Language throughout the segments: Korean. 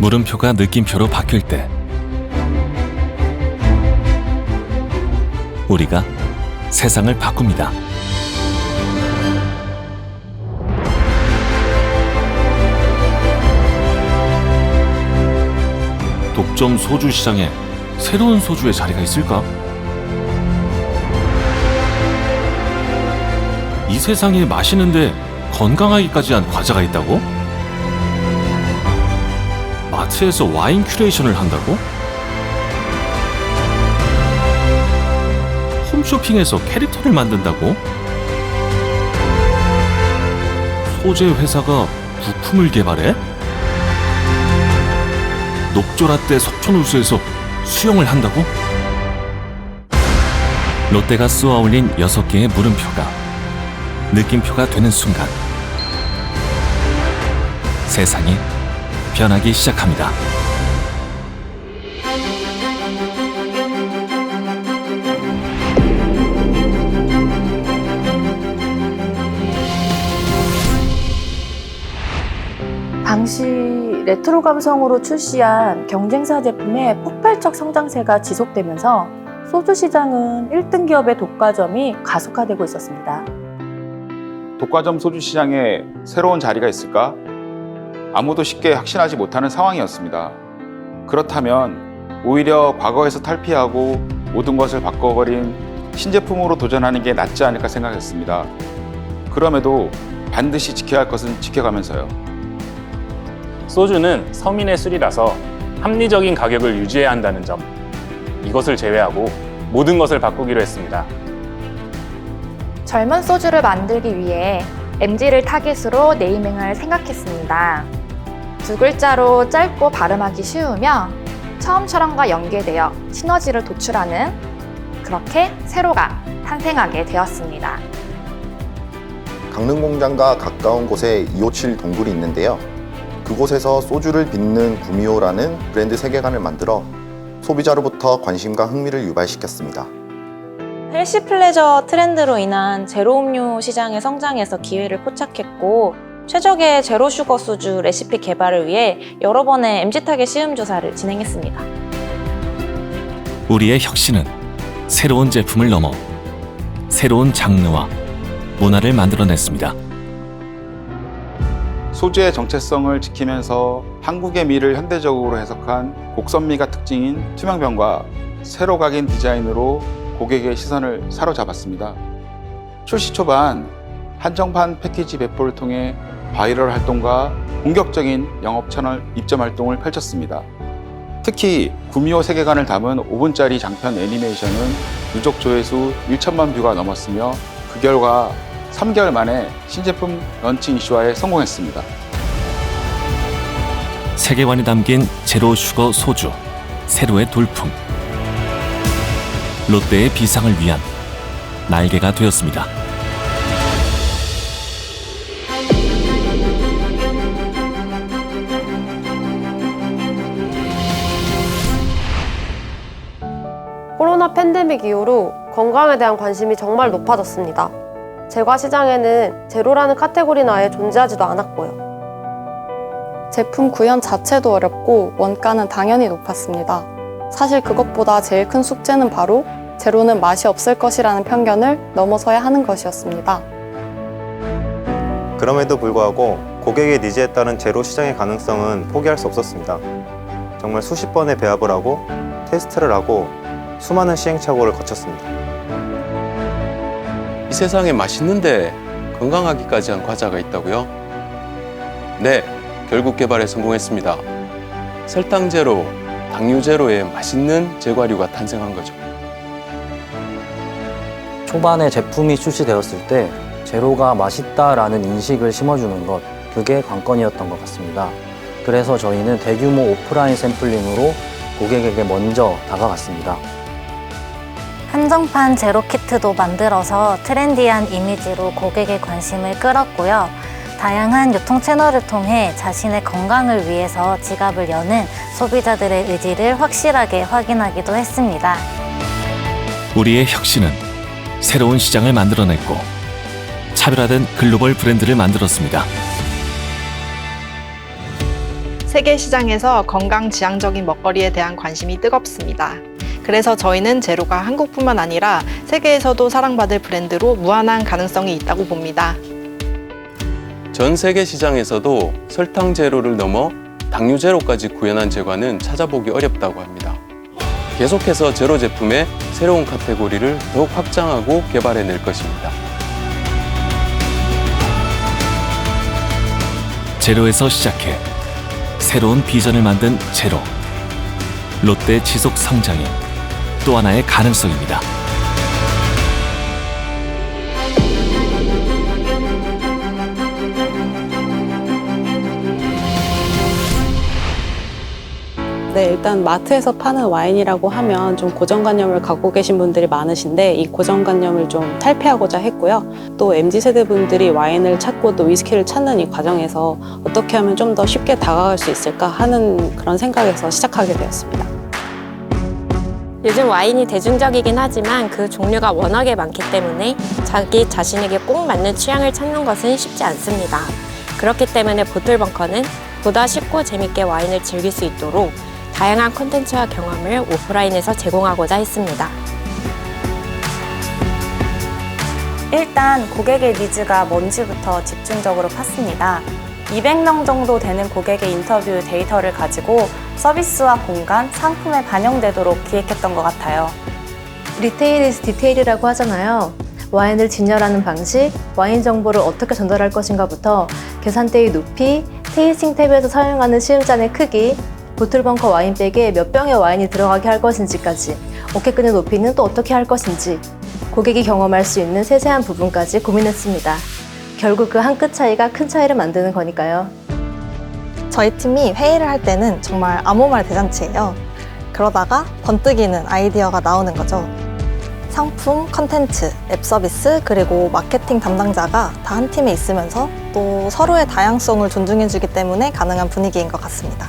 물음표가 느낌표로 바뀔 때 우리가 세상을 바꿉니다. 독점 소주 시장에 새로운 소주의 자리가 있을까? 이 세상에 맛있는데 건강하기까지 한 과자가 있다고? 마트에서 와인 큐레이션을 한다고? 홈쇼핑에서 캐릭터를 만든다고? 소재 회사가 부품을 개발해? 녹조라떼 석촌호수에서 수영을 한다고? 롯데가 쏘아 올린 6개의 물음표가 느낌표가 되는 순간 세상이 변하기 시작합니다. 당시 레트로 감성으로 출시한 경쟁사 제품의 폭발적 성장세가 지속되면서 소주 시장은 1등 기업의 독과점이 가속화되고 있었습니다. 독과점 소주 시장에 새로운 자리가 있을까? 아무도 쉽게 확신하지 못하는 상황이었습니다. 그렇다면 오히려 과거에서 탈피하고 모든 것을 바꿔버린 신제품으로 도전하는 게 낫지 않을까 생각했습니다. 그럼에도 반드시 지켜야 할 것은 지켜가면서요. 소주는 서민의 술이라서 합리적인 가격을 유지해야 한다는 점, 이것을 제외하고 모든 것을 바꾸기로 했습니다. 젊은 소주를 만들기 위해 MZ를 타깃으로 네이밍을 생각했습니다. 2글자로 짧고 발음하기 쉬우며 처음처럼과 연계되어 시너지를 도출하는, 그렇게 세로가 탄생하게 되었습니다. 강릉공장과 가까운 곳에 257 동굴이 있는데요. 그곳에서 소주를 빚는 구미호라는 브랜드 세계관을 만들어 소비자로부터 관심과 흥미를 유발시켰습니다. 헬시 플레저 트렌드로 인한 제로 음료 시장의 성장에서 기회를 포착했고, 최적의 제로 슈거 소주 레시피 개발을 위해 여러 번의 MZ 타겟 시음 조사를 진행했습니다. 우리의 혁신은 새로운 제품을 넘어 새로운 장르와 문화를 만들어냈습니다. 소주의 정체성을 지키면서 한국의 미를 현대적으로 해석한 곡선미가 특징인 투명병과 세로 각인 디자인으로 고객의 시선을 사로잡았습니다. 출시 초반 한정판 패키지 배포를 통해 바이럴 활동과 본격적인 영업 채널 입점 활동을 펼쳤습니다. 특히 구미호 세계관을 담은 5분짜리 장편 애니메이션은 누적 조회수 1천만 뷰가 넘었으며 그 결과 3개월 만에 신제품 런칭 이슈화에 성공했습니다. 세계관이 담긴 제로 슈거 소주, 세로의 돌풍. 롯데의 비상을 위한 날개가 되었습니다. 코로나 팬데믹 이후로 건강에 대한 관심이 정말 높아졌습니다. 제과 시장에는 제로라는 카테고리는 아예 존재하지도 않았고요. 제품 구현 자체도 어렵고 원가는 당연히 높았습니다. 사실 그것보다 제일 큰 숙제는 바로 제로는 맛이 없을 것이라는 편견을 넘어서야 하는 것이었습니다. 그럼에도 불구하고 고객의 니즈에 따른 제로 시장의 가능성은 포기할 수 없었습니다. 정말 수십 번의 배합을 하고 테스트를 하고 수많은 시행착오를 거쳤습니다. 이 세상에 맛있는데 건강하기까지 한 과자가 있다고요? 네, 결국 개발에 성공했습니다. 설탕 제로, 당류 제로의 맛있는 제과류가 탄생한 거죠. 초반에 제품이 출시되었을 때 제로가 맛있다라는 인식을 심어주는 것, 그게 관건이었던 것 같습니다. 그래서 저희는 대규모 오프라인 샘플링으로 고객에게 먼저 다가갔습니다. 한정판 제로 키트도 만들어서 트렌디한 이미지로 고객의 관심을 끌었고요. 다양한 유통 채널을 통해 자신의 건강을 위해서 지갑을 여는 소비자들의 의지를 확실하게 확인하기도 했습니다. 우리의 혁신은 새로운 시장을 만들어냈고 차별화된 글로벌 브랜드를 만들었습니다. 세계 시장에서 건강 지향적인 먹거리에 대한 관심이 뜨겁습니다. 그래서 저희는 제로가 한국뿐만 아니라 세계에서도 사랑받을 브랜드로 무한한 가능성이 있다고 봅니다. 전 세계 시장에서도 설탕 제로를 넘어 당류 제로까지 구현한 제과는 찾아보기 어렵다고 합니다. 계속해서 제로 제품의 새로운 카테고리를 더욱 확장하고 개발해낼 것입니다. 제로에서 시작해 새로운 비전을 만든 제로. 롯데 지속 성장의 또 하나의 가능성입니다. 네, 일단 마트에서 파는 와인이라고 하면 좀 고정관념을 갖고 계신 분들이 많으신데 이 고정관념을 좀 탈피하고자 했고요. 또 MZ세대 분들이 와인을 찾고 또 위스키를 찾는 이 과정에서 어떻게 하면 좀 더 쉽게 다가갈 수 있을까 하는 그런 생각에서 시작하게 되었습니다. 요즘 와인이 대중적이긴 하지만 그 종류가 워낙에 많기 때문에 자기 자신에게 꼭 맞는 취향을 찾는 것은 쉽지 않습니다. 그렇기 때문에 보틀벙커는 보다 쉽고 재밌게 와인을 즐길 수 있도록 다양한 콘텐츠와 경험을 오프라인에서 제공하고자 했습니다. 일단 고객의 니즈가 뭔지부터 집중적으로 팠습니다. 200명 정도 되는 고객의 인터뷰 데이터를 가지고 서비스와 공간, 상품에 반영되도록 기획했던 것 같아요. 리테일 is 디테일이라고 하잖아요. 와인을 진열하는 방식, 와인 정보를 어떻게 전달할 것인가부터 계산대의 높이, 테이스팅 탭에서 사용하는 시음잔의 크기, 보틀벙커 와인백에 몇 병의 와인이 들어가게 할 것인지까지, 어깨끈의 높이는 또 어떻게 할 것인지 고객이 경험할 수 있는 세세한 부분까지 고민했습니다. 결국 그 한 끗 차이가 큰 차이를 만드는 거니까요. 저희 팀이 회의를 할 때는 정말 아무 말 대잔치예요. 그러다가 번뜩이는 아이디어가 나오는 거죠. 상품, 컨텐츠, 앱 서비스, 그리고 마케팅 담당자가 다 한 팀에 있으면서 또 서로의 다양성을 존중해주기 때문에 가능한 분위기인 것 같습니다.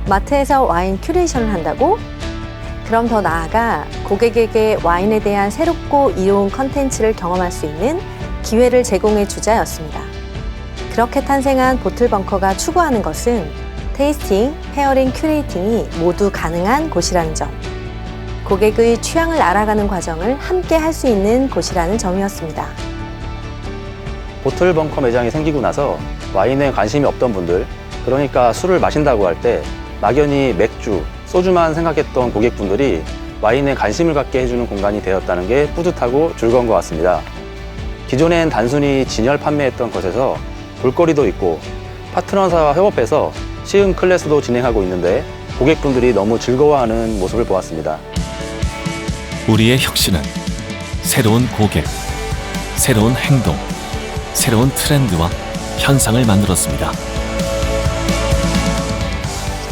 마트에서 와인 큐레이션을 한다고? 그럼 더 나아가 고객에게 와인에 대한 새롭고 이로운 컨텐츠를 경험할 수 있는 기회를 제공해 주자였습니다. 그렇게 탄생한 보틀벙커가 추구하는 것은 테이스팅, 페어링, 큐레이팅이 모두 가능한 곳이라는 점. 고객의 취향을 알아가는 과정을 함께 할 수 있는 곳이라는 점이었습니다. 보틀벙커 매장이 생기고 나서 와인에 관심이 없던 분들, 그러니까 술을 마신다고 할 때 막연히 맥주, 소주만 생각했던 고객분들이 와인에 관심을 갖게 해주는 공간이 되었다는 게 뿌듯하고 즐거운 것 같습니다. 기존엔 단순히 진열 판매했던 것에서 볼거리도 있고 파트너사와 협업해서 시음 클래스도 진행하고 있는데 고객분들이 너무 즐거워하는 모습을 보았습니다. 우리의 혁신은 새로운 고객, 새로운 행동, 새로운 트렌드와 현상을 만들었습니다.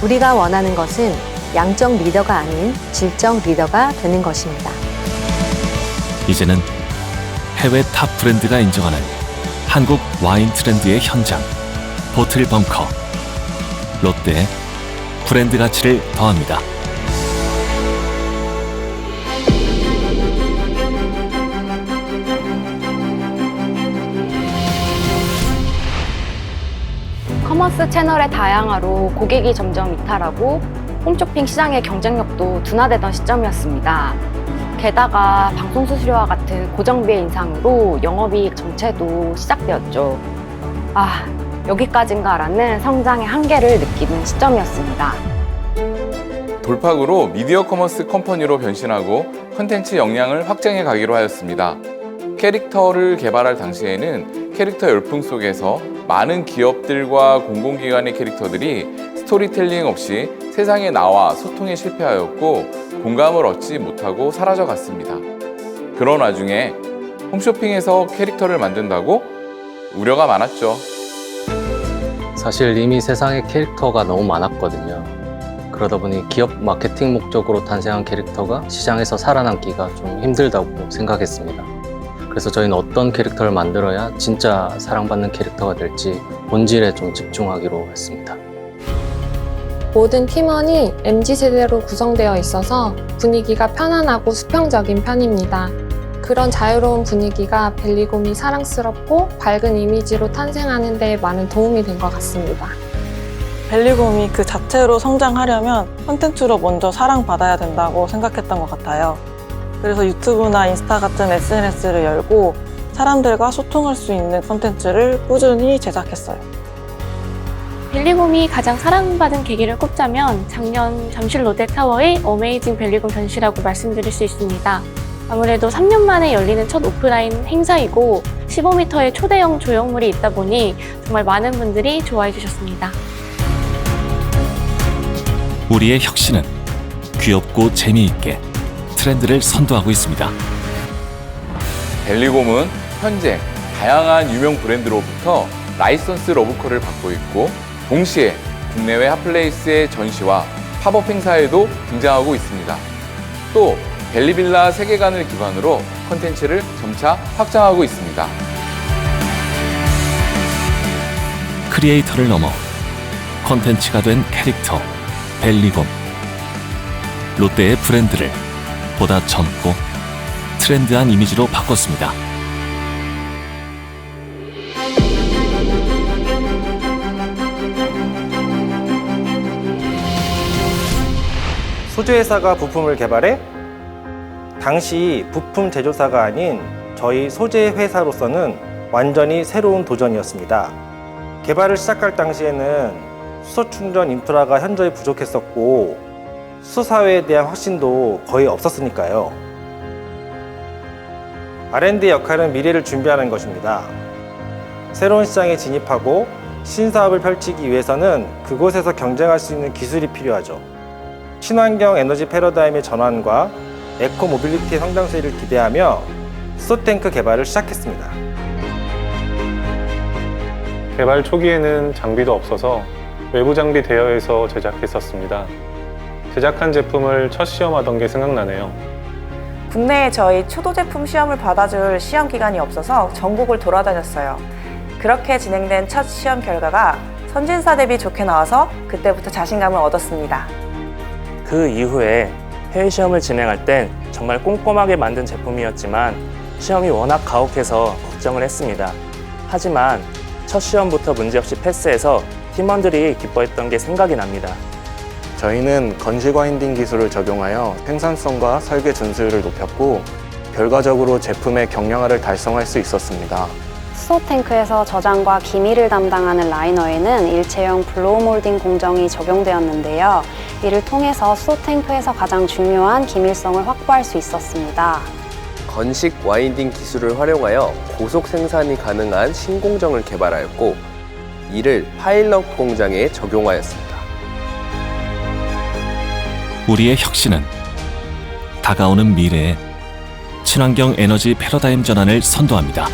우리가 원하는 것은 양적 리더가 아닌 질적 리더가 되는 것입니다. 이제는 해외 탑 브랜드가 인정하는 한국 와인 트렌드의 현장, 보틀벙커. 롯데의 브랜드 가치를 더합니다. 커머스 채널의 다양화로 고객이 점점 이탈하고 홈쇼핑 시장의 경쟁력도 둔화되던 시점이었습니다. 게다가 방송 수수료와 같은 고정비의 인상으로 영업이익 정체도 시작되었죠. 여기까지인가라는 성장의 한계를 느끼는 시점이었습니다. 돌파구로 미디어 커머스 컴퍼니로 변신하고 콘텐츠 역량을 확장해 가기로 하였습니다. 캐릭터를 개발할 당시에는 캐릭터 열풍 속에서 많은 기업들과 공공기관의 캐릭터들이 스토리텔링 없이 세상에 나와 소통에 실패하였고 공감을 얻지 못하고 사라져갔습니다. 그런 와중에 홈쇼핑에서 캐릭터를 만든다고 우려가 많았죠. 사실 이미 세상에 캐릭터가 너무 많았거든요. 그러다 보니 기업 마케팅 목적으로 탄생한 캐릭터가 시장에서 살아남기가 좀 힘들다고 생각했습니다. 그래서 저희는 어떤 캐릭터를 만들어야 진짜 사랑받는 캐릭터가 될지 본질에 좀 집중하기로 했습니다. 모든 팀원이 MZ세대로 구성되어 있어서 분위기가 편안하고 수평적인 편입니다. 그런 자유로운 분위기가 벨리곰이 사랑스럽고 밝은 이미지로 탄생하는 데 많은 도움이 된 것 같습니다. 벨리곰이 그 자체로 성장하려면 콘텐츠로 먼저 사랑받아야 된다고 생각했던 것 같아요. 그래서 유튜브나 인스타 같은 SNS를 열고 사람들과 소통할 수 있는 콘텐츠를 꾸준히 제작했어요. 벨리곰이 가장 사랑받은 계기를 꼽자면 작년 잠실 롯데타워의 어메이징 벨리곰 전시라고 말씀드릴 수 있습니다. 아무래도 3년 만에 열리는 첫 오프라인 행사이고 15m의 초대형 조형물이 있다 보니 정말 많은 분들이 좋아해 주셨습니다. 우리의 혁신은 귀엽고 재미있게 트렌드를 선도하고 있습니다. 벨리곰은 현재 다양한 유명 브랜드로부터 라이선스 러브콜을 받고 있고 동시에 국내외 핫플레이스의 전시와 팝업 행사에도 등장하고 있습니다. 또 벨리빌라 세계관을 기반으로 콘텐츠를 점차 확장하고 있습니다. 크리에이터를 넘어 콘텐츠가 된 캐릭터 벨리곰. 롯데의 브랜드를 보다 젊고 트렌드한 이미지로 바꿨습니다. 소재회사가 부품을 개발해 당시 부품 제조사가 아닌 저희 소재 회사로서는 완전히 새로운 도전이었습니다. 개발을 시작할 당시에는 수소 충전 인프라가 현저히 부족했었고 수소사회에 대한 확신도 거의 없었으니까요. R&D의 역할은 미래를 준비하는 것입니다. 새로운 시장에 진입하고 신사업을 펼치기 위해서는 그곳에서 경쟁할 수 있는 기술이 필요하죠. 친환경 에너지 패러다임의 전환과 에코 모빌리티의 성장세를 기대하며 수소탱크 개발을 시작했습니다. 개발 초기에는 장비도 없어서 외부 장비 대여해서 제작했었습니다. 제작한 제품을 첫 시험하던 게 생각나네요. 국내에 저희 초도 제품 시험을 받아줄 시험 기관이 없어서 전국을 돌아다녔어요. 그렇게 진행된 첫 시험 결과가 선진사 대비 좋게 나와서 그때부터 자신감을 얻었습니다. 그 이후에 해외 시험을 진행할 땐 정말 꼼꼼하게 만든 제품이었지만 시험이 워낙 가혹해서 걱정을 했습니다. 하지만 첫 시험부터 문제없이 패스해서 팀원들이 기뻐했던 게 생각이 납니다. 저희는 건식 와인딩 기술을 적용하여 생산성과 설계 준수율을 높였고 결과적으로 제품의 경량화를 달성할 수 있었습니다. 수소탱크에서 저장과 기밀을 담당하는 라이너에는 일체형 블로우 몰딩 공정이 적용되었는데요. 이를 통해서 수소탱크에서 가장 중요한 기밀성을 확보할 수 있었습니다. 건식 와인딩 기술을 활용하여 고속 생산이 가능한 신공정을 개발하였고 이를 파일럿 공장에 적용하였습니다. 우리의 혁신은 다가오는 미래에 친환경 에너지 패러다임 전환을 선도합니다.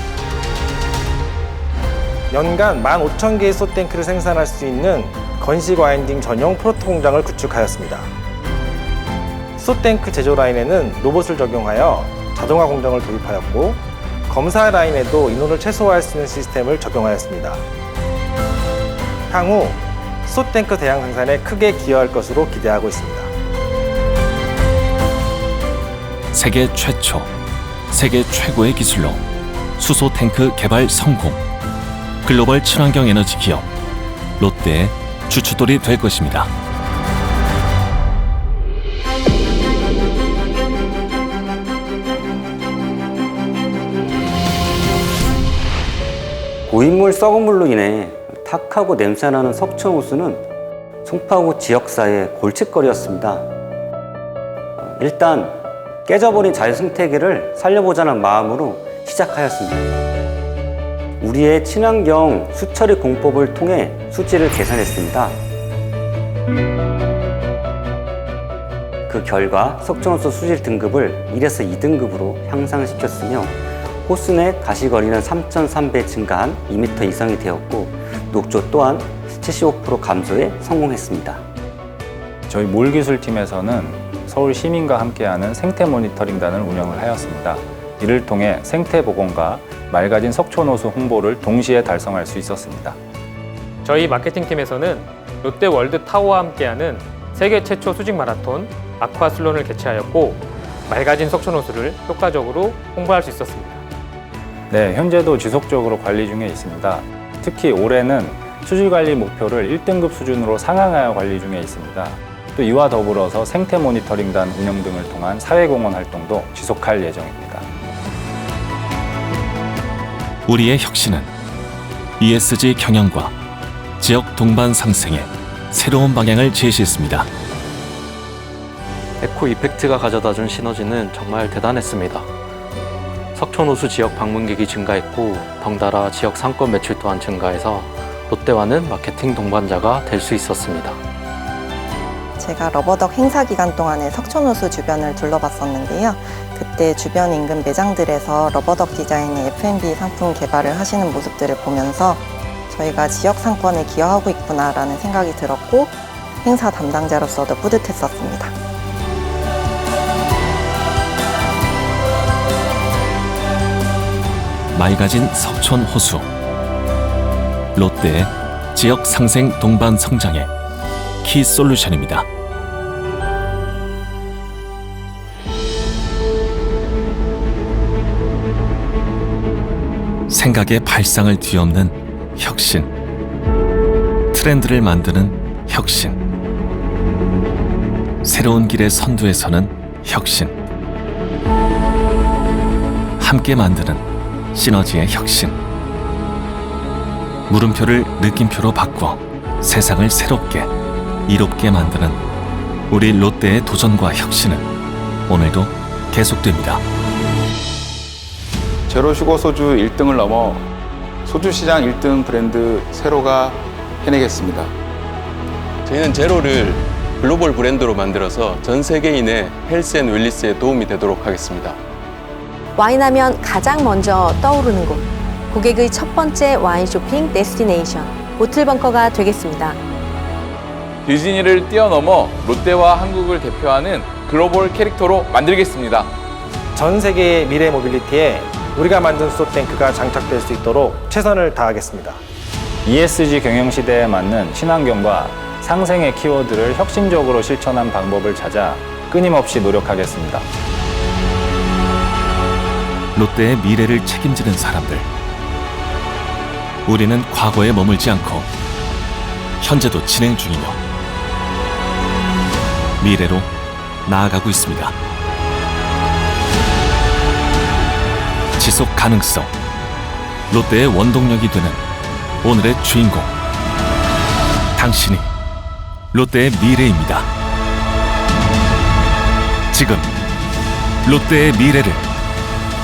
연간 15,000개의 수소탱크를 생산할 수 있는 건식 와인딩 전용 프로토 공장을 구축하였습니다. 수소탱크 제조 라인에는 로봇을 적용하여 자동화 공정을 도입하였고 검사 라인에도 인원을 최소화할 수 있는 시스템을 적용하였습니다. 향후 수소탱크 대량 생산에 크게 기여할 것으로 기대하고 있습니다. 세계 최초, 세계 최고의 기술로 수소 탱크 개발 성공. 글로벌 친환경 에너지 기업 롯데의 주춧돌이 될 것입니다. 고인물 썩은 물로 인해 탁하고 냄새나는 석촌호수는 송파구 지역사회의 골칫거리였습니다. 일단 깨져버린 자연 생태계를 살려보자는 마음으로 시작하였습니다. 우리의 친환경 수처리 공법을 통해 수질을 개선했습니다. 그 결과 석촌호수 수질 등급을 1에서 2등급으로 향상시켰으며 호수 내 가시거리는 3.3배 증가한 2m 이상이 되었고 녹조 또한 75% 감소에 성공했습니다. 저희 몰기술팀에서는 서울 시민과 함께하는 생태 모니터링단을 운영을 하였습니다. 이를 통해 생태 복원과 맑아진 석촌호수 홍보를 동시에 달성할 수 있었습니다. 저희 마케팅팀에서는 롯데 월드 타워와 함께하는 세계 최초 수직 마라톤 아쿠아슬론을 개최하였고 맑아진 석촌호수를 효과적으로 홍보할 수 있었습니다. 네, 현재도 지속적으로 관리 중에 있습니다. 특히 올해는 수질 관리 목표를 1등급 수준으로 상향하여 관리 중에 있습니다. 또 이와 더불어서 생태 모니터링단 운영 등을 통한 사회공헌 활동도 지속할 예정입니다. 우리의 혁신은 ESG 경영과 지역 동반 상생에 새로운 방향을 제시했습니다. 에코 이펙트가 가져다준 시너지는 정말 대단했습니다. 석촌호수 지역 방문객이 증가했고 덩달아 지역 상권 매출 또한 증가해서 롯데와는 마케팅 동반자가 될 수 있었습니다. 제가 러버덕 행사 기간 동안에 석촌호수 주변을 둘러봤었는데요. 그때 주변 인근 매장들에서 러버덕 디자인의 F&B 상품 개발을 하시는 모습들을 보면서 저희가 지역 상권에 기여하고 있구나라는 생각이 들었고 행사 담당자로서도 뿌듯했었습니다. 맑아진 석촌 호수. 롯데의 지역 상생 동반 성장의 키 솔루션입니다. 생각의 발상을 뒤엎는 혁신. 트렌드를 만드는 혁신. 새로운 길의 선두에 서는 혁신. 함께 만드는 시너지의 혁신. 물음표를 느낌표로 바꿔 세상을 새롭게, 이롭게 만드는 우리 롯데의 도전과 혁신은 오늘도 계속됩니다. 제로 슈거 소주 1등을 넘어 소주 시장 1등 브랜드 세로가 해내겠습니다. 저희는 제로를 글로벌 브랜드로 만들어서 전 세계인의 헬스 앤 웰니스에 도움이 되도록 하겠습니다. 와인하면 가장 먼저 떠오르는 곳. 고객의 첫 번째 와인 쇼핑 데스티네이션. 보틀벙커가 되겠습니다. 디즈니를 뛰어넘어 롯데와 한국을 대표하는 글로벌 캐릭터로 만들겠습니다. 전 세계의 미래 모빌리티에 우리가 만든 수소탱크가 장착될 수 있도록 최선을 다하겠습니다. ESG 경영 시대에 맞는 친환경과 상생의 키워드를 혁신적으로 실천한 방법을 찾아 끊임없이 노력하겠습니다. 롯데의 미래를 책임지는 사람들. 우리는 과거에 머물지 않고 현재도 진행 중이며 미래로 나아가고 있습니다. 지속 가능성. 롯데의 원동력이 되는 오늘의 주인공. 당신이 롯데의 미래입니다. 지금 롯데의 미래를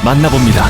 만나봅니다.